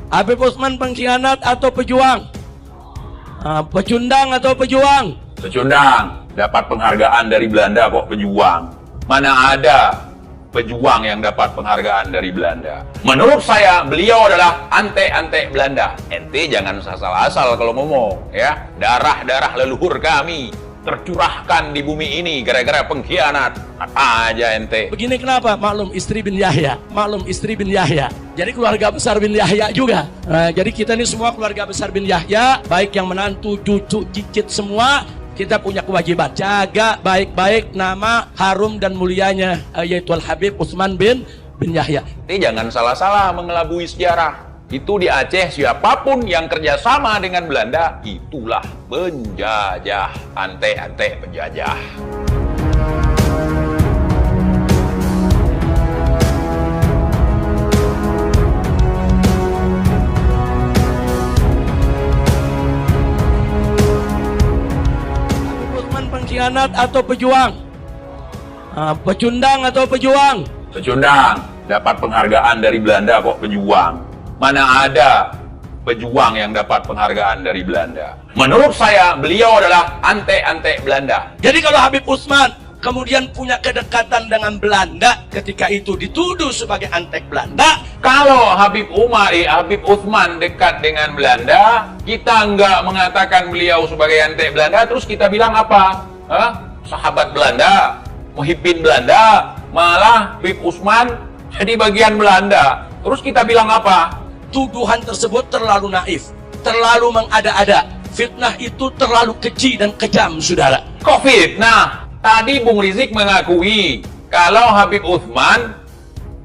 Habib Utsman pengkhianat atau pejuang? Pecundang atau pejuang? Pecundang. Dapat penghargaan dari Belanda kok pejuang. Mana ada pejuang yang dapat penghargaan dari Belanda. Menurut saya, beliau adalah antek-antek Belanda. Ente jangan asal-asal kalau ngomong, ya. Darah-darah leluhur kami tercurahkan di bumi ini gara-gara pengkhianat. Apa aja ente. Begini kenapa? Maklum istri bin Yahya. Maklum istri bin Yahya. Jadi keluarga besar bin Yahya juga. Jadi kita ini semua keluarga besar bin Yahya, baik yang menantu, cucu, cicit semua. Kita punya kewajiban jaga baik-baik nama harum dan mulianya yaitu Al-Habib Utsman bin Yahya. Ini jangan salah-salah mengelabui sejarah. Itu di Aceh siapapun yang kerjasama dengan Belanda itulah penjajah, antek-antek penjajah. Pengkhianat atau pejuang? Pecundang atau pejuang? Pecundang. Dapat penghargaan dari Belanda kok pejuang. Mana ada pejuang yang dapat penghargaan dari Belanda. Menurut saya, beliau adalah antek-antek Belanda. Jadi kalau Habib Utsman kemudian punya kedekatan dengan Belanda ketika itu dituduh sebagai antek Belanda. Kalau Habib Utsman dekat dengan Belanda, kita nggak mengatakan beliau sebagai antek Belanda, terus kita bilang apa? Sahabat Belanda, muhibbin Belanda, malah Habib Utsman jadi bagian Belanda. Terus kita bilang apa? Tuduhan tersebut terlalu naif, terlalu mengada-ada. Fitnah itu terlalu keji dan kejam, saudara. Kok fitnah? Tadi Bung Rizik mengakui kalau Habib Utsman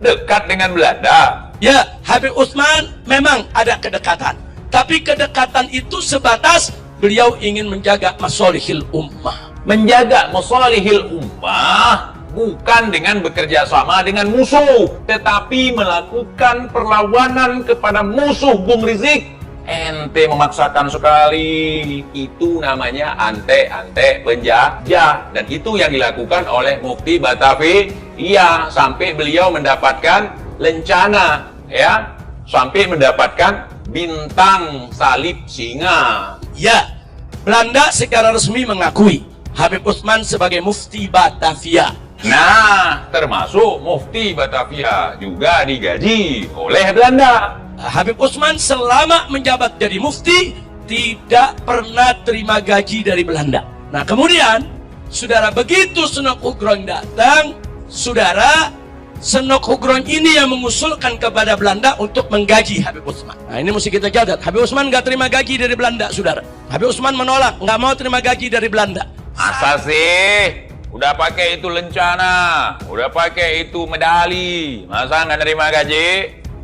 dekat dengan Belanda. Ya, Habib Utsman memang ada kedekatan. Tapi kedekatan itu sebatas beliau ingin menjaga masolihil ummah. Menjaga masolihil ummah bukan dengan bekerja sama dengan musuh, tetapi melakukan perlawanan kepada musuh Bung Rizik. Ente memaksakan sekali. Itu namanya antek-antek penjajah. Dan itu yang dilakukan oleh Mufti Batavia sampai beliau mendapatkan lencana, ya, sampai mendapatkan bintang salib singa. Ya, Belanda secara resmi mengakui Habib Utsman sebagai Mufti Batavia. Nah, termasuk Mufti Batavia juga digaji oleh Belanda. Habib Utsman selama menjabat jadi mufti tidak pernah terima gaji dari Belanda. Nah kemudian, saudara, begitu Senok Ugron datang, saudara, Senok Ugron ini yang mengusulkan kepada Belanda untuk menggaji Habib Utsman. Nah ini mesti kita catat. Habib Utsman nggak terima gaji dari Belanda, saudara. Habib Utsman menolak, nggak mau terima gaji dari Belanda. Masa sih? Udah pakai itu lencana, udah pakai itu medali, masa nggak terima gaji?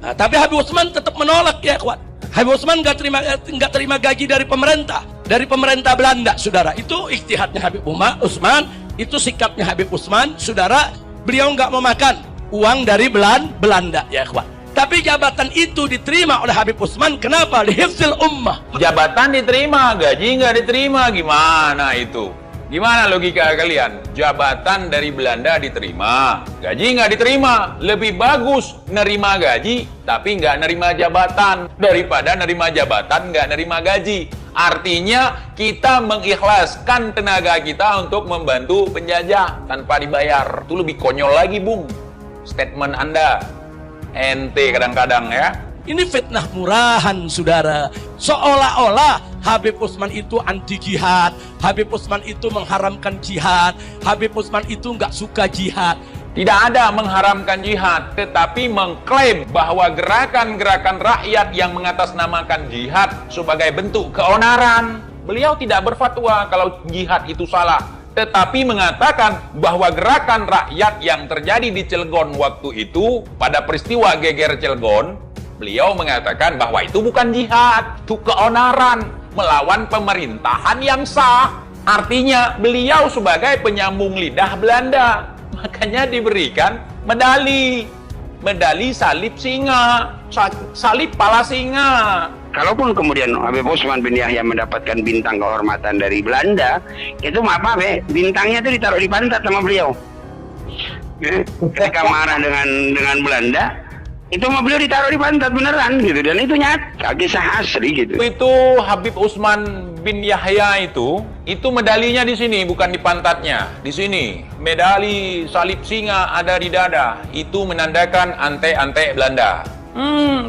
Nah, tapi Habib Utsman tetap menolak, ya kawan. Habib Utsman nggak terima gaji dari pemerintah Belanda, saudara. Itu ijtihadnya Habib Utsman, itu sikapnya Habib Utsman, saudara. Beliau nggak mau makan uang dari Belanda, ya kawan. Tapi jabatan itu diterima oleh Habib Utsman. Kenapa? Lihifzil ummah. Jabatan diterima, gaji nggak diterima, gimana itu? Gimana logika kalian? Jabatan dari Belanda diterima, gaji nggak diterima. Lebih bagus nerima gaji, tapi nggak nerima jabatan, daripada nerima jabatan nggak nerima gaji. Artinya kita mengikhlaskan tenaga kita untuk membantu penjajah tanpa dibayar. Itu lebih konyol lagi, Bung. Statement Anda. Ente kadang-kadang, ya. Ini fitnah murahan, saudara. Seolah-olah Habib Utsman itu anti jihad, Habib Utsman itu mengharamkan jihad, Habib Utsman itu nggak suka jihad. Tidak ada mengharamkan jihad, tetapi mengklaim bahwa gerakan-gerakan rakyat yang mengatasnamakan jihad sebagai bentuk keonaran. Beliau tidak berfatwa kalau jihad itu salah, tetapi mengatakan bahwa gerakan rakyat yang terjadi di Cilegon waktu itu, pada peristiwa geger Cilegon, beliau mengatakan bahwa itu bukan jihad, itu keonaran, melawan pemerintahan yang sah. Artinya beliau sebagai penyambung lidah Belanda, makanya diberikan medali salib singa, salib pala singa. Kalaupun kemudian Habib Utsman bin Yahya mendapatkan bintang kehormatan dari Belanda, itu maaf bintangnya itu ditaruh di pantat sama beliau. Ketika marah dengan Belanda, Itu mah beliau ditaruh di pantat beneran gitu, dan itu nyata, kisah asli gitu. Itu Habib Utsman bin Yahya itu medalinya di sini, bukan di pantatnya. Di sini, medali salib singa ada di dada. Itu menandakan ante-ante Belanda.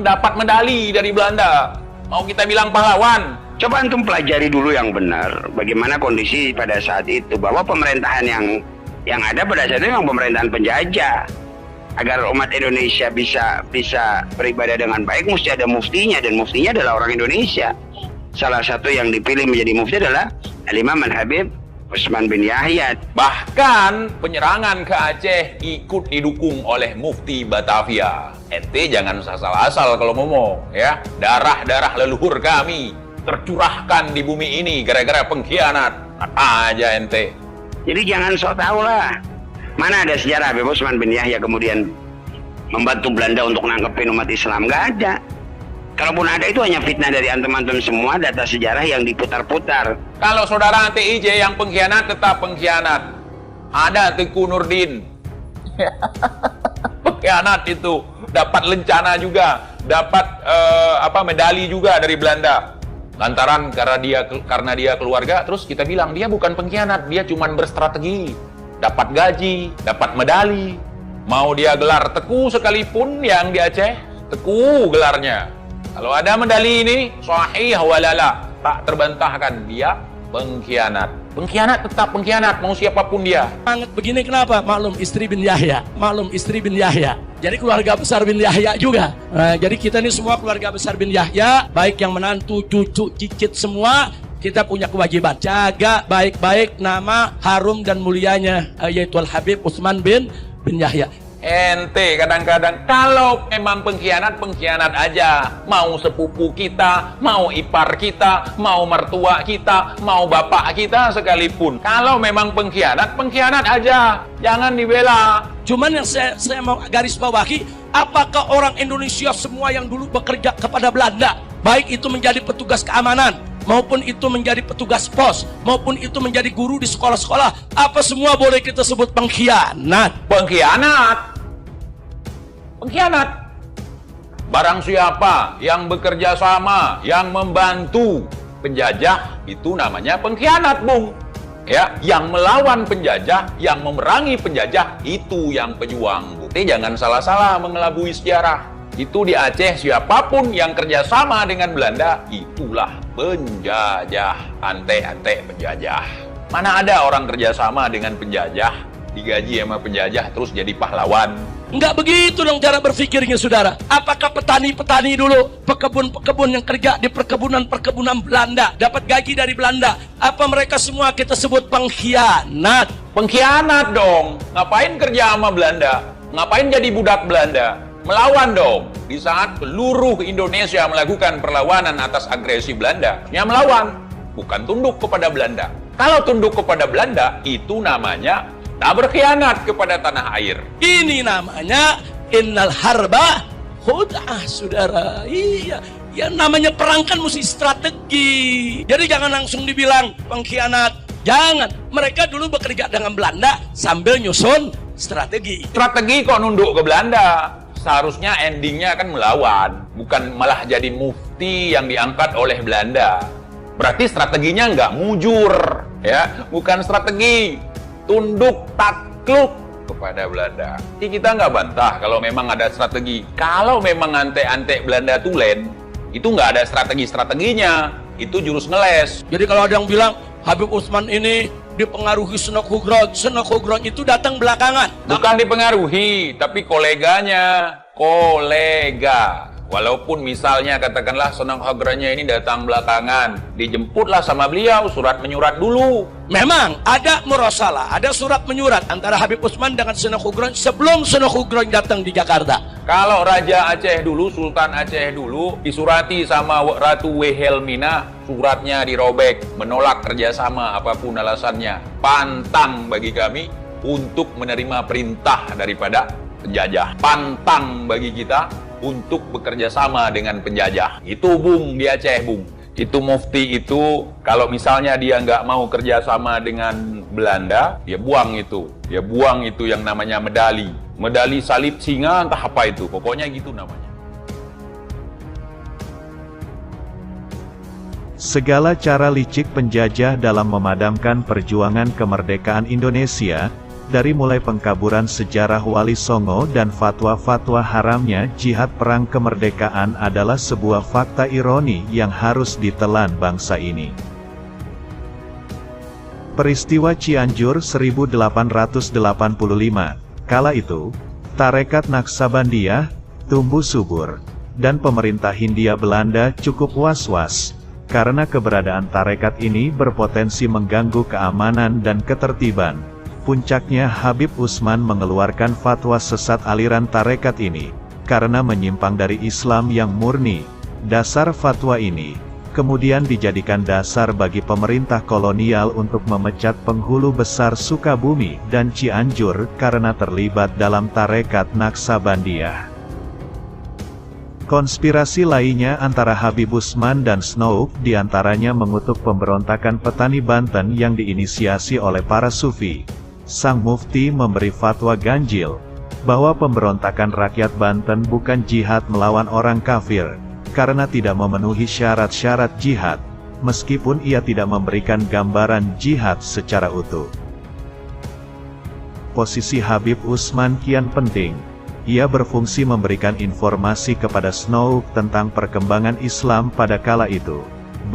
Dapat medali dari Belanda. Mau kita bilang pahlawan? Coba antum pelajari dulu yang benar, bagaimana kondisi pada saat itu, bahwa pemerintahan yang ada pada saat itu memang pemerintahan penjajah. Agar umat Indonesia bisa beribadah dengan baik, mesti ada muftinya, dan muftinya adalah orang Indonesia. Salah satu yang dipilih menjadi mufti adalah Al-Imam Al-Habib Utsman bin Yahya. Bahkan penyerangan ke Aceh ikut didukung oleh Mufti Batavia. Ente jangan asal-asal kalau ngomong, ya. Darah-darah leluhur kami tercurahkan di bumi ini gara-gara pengkhianat. Apa aja ente. Jadi jangan sok tahu lah. Mana ada sejarah Habib Utsman bin Yahya kemudian membantu Belanda untuk nangkepin umat Islam? Nggak ada. Kalaupun ada, itu hanya fitnah dari antum-antum semua, data sejarah yang diputar-putar. Kalau saudara TIJ yang pengkhianat tetap pengkhianat. Ada Teku Nurdin. Pengkhianat itu. Dapat lencana juga. Dapat medali juga dari Belanda. Lantaran karena dia keluarga, terus kita bilang dia bukan pengkhianat, dia cuma berstrategi. Dapat gaji, dapat medali. Mau dia gelar Teku sekalipun yang di Aceh, Teku gelarnya. Kalau ada medali ini, sahih walala, tak terbantahkan, dia pengkhianat. Pengkhianat tetap pengkhianat, mau siapapun dia. Sangat begini kenapa? Maklum istri bin Yahya. Jadi keluarga besar bin Yahya juga. Nah, jadi kita ini semua keluarga besar bin Yahya, baik yang menantu, cucu, cicit semua. Kita punya kewajiban jaga baik-baik nama harum dan mulianya, yaitu Al-Habib Utsman bin Yahya. Ente kadang-kadang kalau memang pengkhianat aja. Mau sepupu kita, mau ipar kita, mau mertua kita, mau bapak kita sekalipun. Kalau memang pengkhianat aja. Jangan dibela. Cuman yang saya mau garis bawahi, apakah orang Indonesia semua yang dulu bekerja kepada Belanda, baik itu menjadi petugas keamanan, maupun itu menjadi petugas pos, maupun itu menjadi guru di sekolah-sekolah, apa semua boleh kita sebut pengkhianat? Pengkhianat. Barang siapa yang bekerja sama, yang membantu penjajah, itu namanya pengkhianat, Bung. Ya, yang melawan penjajah, yang memerangi penjajah, itu yang pejuang. Bukti jangan salah-salah mengelabui sejarah. Itu di Aceh, siapapun yang kerjasama dengan Belanda, itulah penjajah, ante-ante penjajah. Mana ada orang kerjasama dengan penjajah, digaji sama penjajah, terus jadi pahlawan? Enggak begitu dong cara berpikirnya, saudara. Apakah petani-petani dulu, pekebun-pekebun yang kerja di perkebunan Belanda, dapat gaji dari Belanda, apa mereka semua kita sebut pengkhianat? Pengkhianat dong. Ngapain kerja sama Belanda? Ngapain jadi budak Belanda? Melawan dong. Di saat seluruh Indonesia melakukan perlawanan atas agresi Belanda, ya melawan, bukan tunduk kepada Belanda. Kalau tunduk kepada Belanda, itu namanya tak berkhianat kepada tanah air. Ini namanya innal harba khud'ah, saudara. Iya, ya namanya perang kan mesti strategi. Jadi jangan langsung dibilang pengkhianat. Jangan. Mereka dulu bekerja dengan Belanda sambil nyusun strategi. Strategi kok nunduk ke Belanda? Seharusnya endingnya kan melawan, bukan malah jadi mufti yang diangkat oleh Belanda. Berarti strateginya nggak mujur, ya? Bukan strategi tunduk takluk kepada Belanda. Jadi kita nggak bantah kalau memang ada strategi. Kalau memang ante-ante Belanda tulen, itu nggak ada strategi-strateginya. Itu jurus ngeles. Jadi kalau ada yang bilang Habib Utsman ini dipengaruhi Senok Hugron itu datang belakangan. Bukan dipengaruhi, tapi koleganya, kolega. Walaupun misalnya katakanlah Senok Hugronnya ini datang belakangan, dijemputlah sama beliau, surat menyurat dulu. Memang ada murasalah, ada surat menyurat antara Habib Utsman dengan Senok Hugron sebelum Senok Hugron datang di Jakarta. Kalau Raja Aceh dulu, Sultan Aceh dulu, disurati sama Ratu Wilhelmina, suratnya dirobek, menolak kerjasama apapun alasannya. Pantang bagi kami untuk menerima perintah daripada penjajah. Pantang bagi kita untuk bekerja sama dengan penjajah. Itu Bung di Aceh, Bung. Itu mufti itu kalau misalnya dia nggak mau kerjasama dengan Belanda, dia buang itu. Dia buang itu yang namanya medali. Medali salib singa entah apa itu, pokoknya gitu namanya. Segala cara licik penjajah dalam memadamkan perjuangan kemerdekaan Indonesia, dari mulai pengkaburan sejarah Wali Songo dan fatwa-fatwa haramnya jihad perang kemerdekaan adalah sebuah fakta ironi yang harus ditelan bangsa ini. Peristiwa Cianjur 1885, kala itu, Tarekat Naksabandiyah tumbuh subur, dan pemerintah Hindia Belanda cukup was-was, karena keberadaan tarekat ini berpotensi mengganggu keamanan dan ketertiban. Puncaknya Habib Utsman mengeluarkan fatwa sesat aliran tarekat ini, karena menyimpang dari Islam yang murni. Dasar fatwa ini kemudian dijadikan dasar bagi pemerintah kolonial untuk memecat penghulu besar Sukabumi dan Cianjur karena terlibat dalam tarekat Naksabandiyah. Konspirasi lainnya antara Habib Utsman dan Snow diantaranya mengutuk pemberontakan petani Banten yang diinisiasi oleh para sufi. Sang mufti memberi fatwa ganjil, bahwa pemberontakan rakyat Banten bukan jihad melawan orang kafir, karena tidak memenuhi syarat-syarat jihad, meskipun ia tidak memberikan gambaran jihad secara utuh. Posisi Habib Utsman kian penting. Ia berfungsi memberikan informasi kepada Snow tentang perkembangan Islam pada kala itu.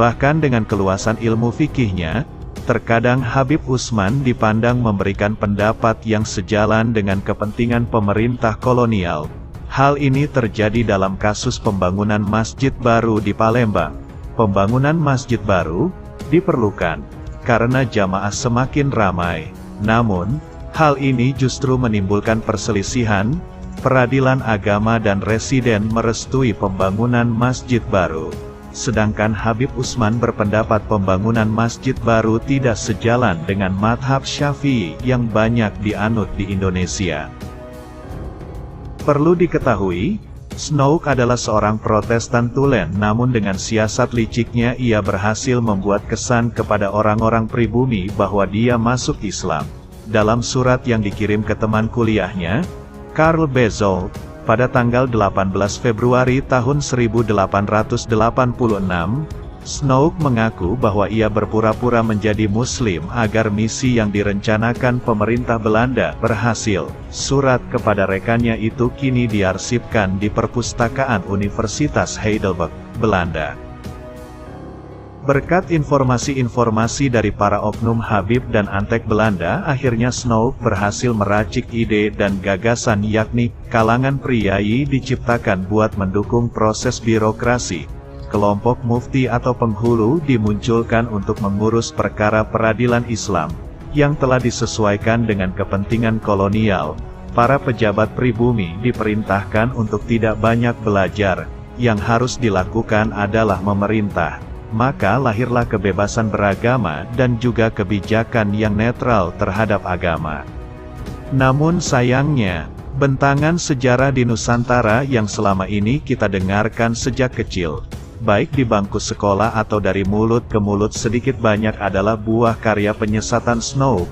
Bahkan dengan keluasan ilmu fikihnya, terkadang Habib Utsman dipandang memberikan pendapat yang sejalan dengan kepentingan pemerintah kolonial. Hal ini terjadi dalam kasus pembangunan masjid baru di Palembang. Pembangunan masjid baru diperlukan karena jamaah semakin ramai. Namun, hal ini justru menimbulkan perselisihan. Peradilan agama dan residen merestui pembangunan masjid baru. Sedangkan Habib Utsman berpendapat pembangunan masjid baru tidak sejalan dengan madhab Syafi'i yang banyak dianut di Indonesia. Perlu diketahui, Snow adalah seorang Protestan tulen, namun dengan siasat liciknya ia berhasil membuat kesan kepada orang-orang pribumi bahwa dia masuk Islam. Dalam surat yang dikirim ke teman kuliahnya, Karl Bezold, pada tanggal 18 Februari tahun 1886, Snow mengaku bahwa ia berpura-pura menjadi Muslim agar misi yang direncanakan pemerintah Belanda berhasil. Surat kepada rekannya itu kini diarsipkan di perpustakaan Universitas Heidelberg, Belanda. Berkat informasi-informasi dari para oknum Habib dan Antek Belanda, akhirnya Snow berhasil meracik ide dan gagasan, yakni kalangan priai diciptakan buat mendukung proses birokrasi. Kelompok mufti atau penghulu dimunculkan untuk mengurus perkara peradilan Islam, yang telah disesuaikan dengan kepentingan kolonial. Para pejabat pribumi diperintahkan untuk tidak banyak belajar, yang harus dilakukan adalah memerintah. Maka lahirlah kebebasan beragama dan juga kebijakan yang netral terhadap agama. Namun sayangnya, bentangan sejarah di Nusantara yang selama ini kita dengarkan sejak kecil, baik di bangku sekolah atau dari mulut ke mulut sedikit banyak adalah buah karya penyesatan Snow,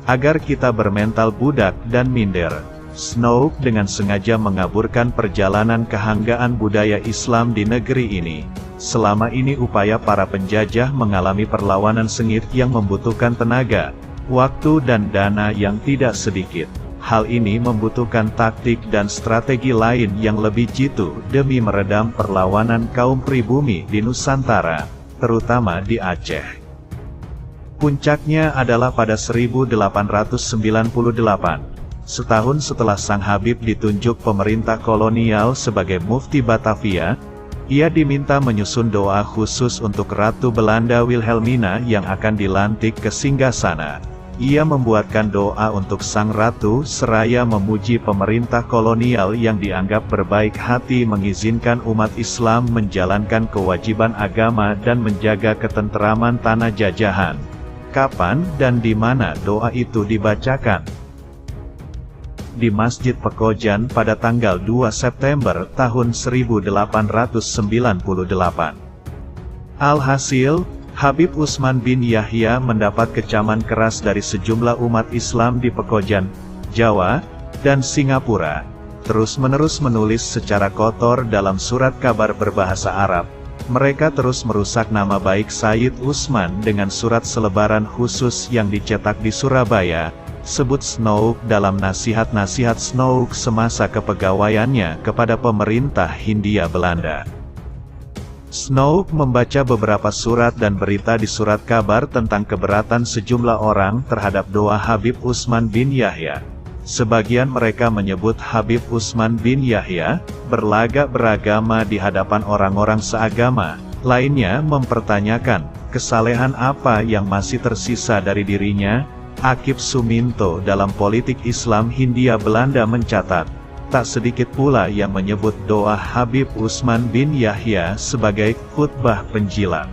agar kita bermental budak dan minder. Snow dengan sengaja mengaburkan perjalanan kehanggaan budaya Islam di negeri ini. Selama ini upaya para penjajah mengalami perlawanan sengit yang membutuhkan tenaga, waktu dan dana yang tidak sedikit. Hal ini membutuhkan taktik dan strategi lain yang lebih jitu demi meredam perlawanan kaum pribumi di Nusantara, terutama di Aceh. Puncaknya adalah pada 1898. Setahun setelah Sang Habib ditunjuk pemerintah kolonial sebagai Mufti Batavia, ia diminta menyusun doa khusus untuk Ratu Belanda Wilhelmina yang akan dilantik ke singgasana. Ia membuatkan doa untuk Sang Ratu seraya memuji pemerintah kolonial yang dianggap berbaik hati mengizinkan umat Islam menjalankan kewajiban agama dan menjaga ketenteraman tanah jajahan. Kapan dan di mana doa itu dibacakan? Di Masjid Pekojan pada tanggal 2 September tahun 1898. Alhasil, Habib Utsman bin Yahya mendapat kecaman keras dari sejumlah umat Islam di Pekojan, Jawa, dan Singapura, terus-menerus menulis secara kotor dalam surat kabar berbahasa Arab. Mereka terus merusak nama baik Sayyid Utsman dengan surat selebaran khusus yang dicetak di Surabaya, sebut Snouk dalam nasihat-nasihat Snouk semasa kepegawaiannya kepada pemerintah Hindia Belanda. Snouk membaca beberapa surat dan berita di surat kabar tentang keberatan sejumlah orang terhadap doa Habib Utsman bin Yahya. Sebagian mereka menyebut Habib Utsman bin Yahya berlagak beragama di hadapan orang-orang seagama. Lainnya mempertanyakan kesalehan apa yang masih tersisa dari dirinya. Akip Suminto dalam politik Islam Hindia Belanda mencatat, tak sedikit pula yang menyebut doa Habib Utsman bin Yahya sebagai khutbah penjilat.